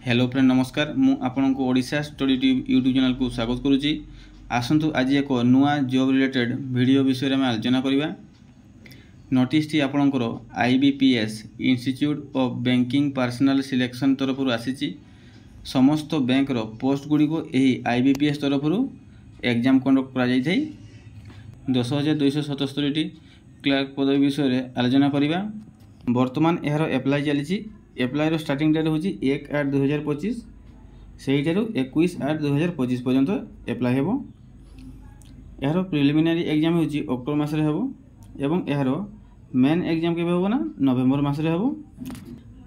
Hello friend नमस्कार मु आपन को ओडिशा स्टडी यूट्यूब चैनल को स्वागत करुच्ची। आसतु आज एक नुआ जॉब रिलेटेड वीडियो विषय में आलोचना करवा। नोटिस टी आपणकर IBPS institute of banking personal selection तरफ आसी समस्त बैंक रो पोस्ट गुड़ी को यही IBPS तरफ एग्जाम कंडक्ट कर 10,277 क्लर्क पदवी विषय में आलोचना करवा। वर्तमान यार एप्लाई चली एप्लाई रो स्टार्टिंग डेट हूँ 1/8/2025 से 21/8/2025 पर्यंत एप्लाई हेबो। यार प्रिलिमिनारी एग्जाम हूँ अक्टोबर मासरे हेबो एवं यार मेन एग्जाम केबे हेबो ना नवेम्बर मासरे हेबो।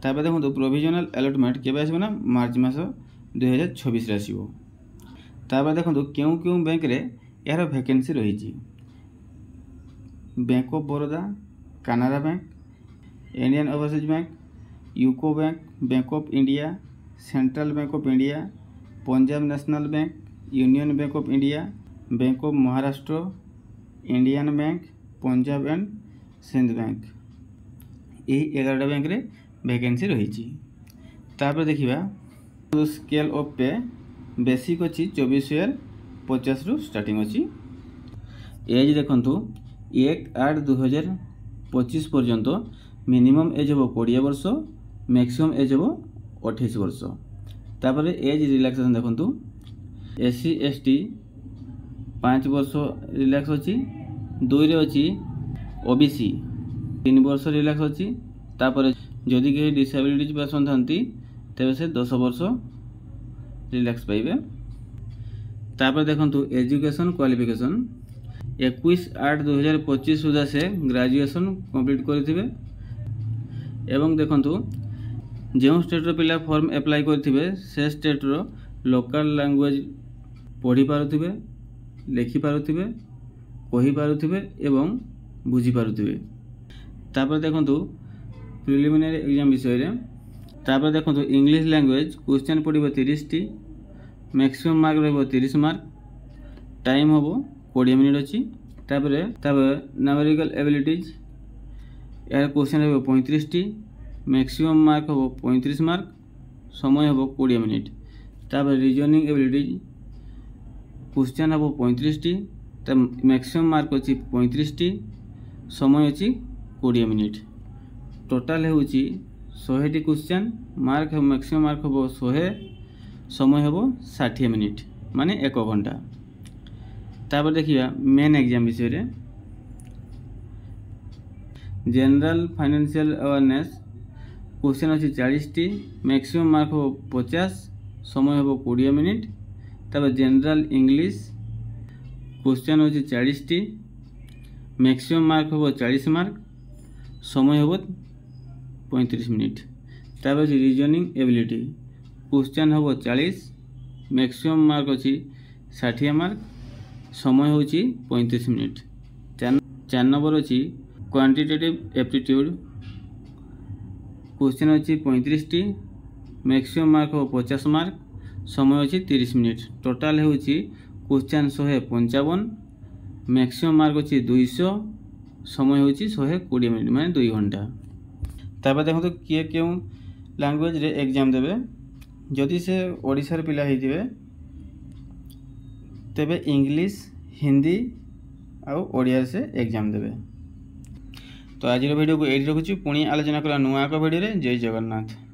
तापर देखो प्रोविजनल अलॉटमेंट केबे आसीबो ना मार्च मास 2026 रे आसीबो। तापर देखो क्यों क्यों बैंक रे यार वैकेंसी रही bank of Baroda, Canara bank, Indian overseas bank, UCO bank, bank of India, central bank of India, Punjab national bank, union bank of India, bank of Maharashtra, Indian bank, Punjab and Sindh bank यही 11टा बैंक रे वैकेंसी रही। तापर देखिबा scale of पे basic अच्छी 24,50 रु starting अच्छी। एज देखंतु 1/8/2025 पर्यंत मिनिमम एज हम 20 वर्ष, मैक्सिमम एज हम 28 वर्ष। तापर एज रिलैक्सेशन देखंतु SC ST 5 वर्ष रिलैक्स अच्छी, 2 रे अच्छी OBC 3 वर्ष रिलैक्स अच्छी। तापर जदि कहीं डिसेबिलिटी पर्सन थांती तेबे से 10 वर्ष रिलैक्स पाइबे। तापर देखंतु एजुकेशन क्वालिफिकेशन 21/8/2025 सुधा से ग्रेजुएशन कंप्लीट करिथिबे एवं देखंतु जो स्टेट रो पिला फॉर्म अप्लाई करिथिबे से स्टेट रो लोकल लैंग्वेज पढ़ी पारुथिबे, लिखि पारुथिबे, कहि पारुथिबे एवं बुझी पारुथिबे। तापर देखंतु प्रिलिमिनरी एग्जाम विषय रे। तापर देखंतु इंग्लिश लैंग्वेज क्वेश्चन पड़िबो 30 टी, मैक्सिमम मार्क रहबो 30 मार्क, टाइम होबो 20 मिनिट अछि। तापर न्यूमेरिकल एबिलिटीज यार क्वेश्चन रहबो 35 टी, मैक्सिमम मार्क होबो 35 मार्क, समय होबो 20 मिनिट। तापर रीजनिंग एबिलिटीज क्वेश्चन होबो 35 टी, मैक्सिमम मार्क अछि 35 टी, समय अछि 20 मिनिट। टोटल होउची 100 T question, mark maximum mark होबो 100, समय होबो 60 मिनिट माने 1 घंटा। तापर देखिया मेन एग्जाम विषय रे। जनरल फाइनेंशियल अवेयरनेस क्वेश्चन अच्छी 40 टी, मैक्सिमम मार्क हो 50, समय हो 20 मिनिट। तब जनरल इंग्लिश क्वेश्चन अच्छी 40 टी, मैक्सिमम मार्क हो 40 मार्क, समय हो 35 मिनिट। तब रीजनिंग एबिलिटी क्वेश्चन हो 40, मैक्सिमम मार्क अच्छी 60 मार्क, समय हो 35 मिनिट। 4 नंबर अच्छी क्वांटिटेटिव एप्टीट्यूड क्वेश्चन अच्छी 35 टी, मैक्सिमम मार्क हो 50 मार्क, समय अच्छी 30 मिनिट। टोटाल होची क्वेश्चन 155, मैक्सिमम मार्क अच्छी 200, समय होची 120 मिनिट माने 2 घंटा। तापर देखो तो किए क्यों लैंग्वेज रे एग्जाम देबे। जदि से ओडिशार पिला होइथिबे तेबे इंग्लिश, हिंदी आउ ओडिया से एग्जाम देबे। तो आज वीडियो को एडी रखुची, पुणी आलोचना करा नुआ वीडियो रे। जय जगन्नाथ।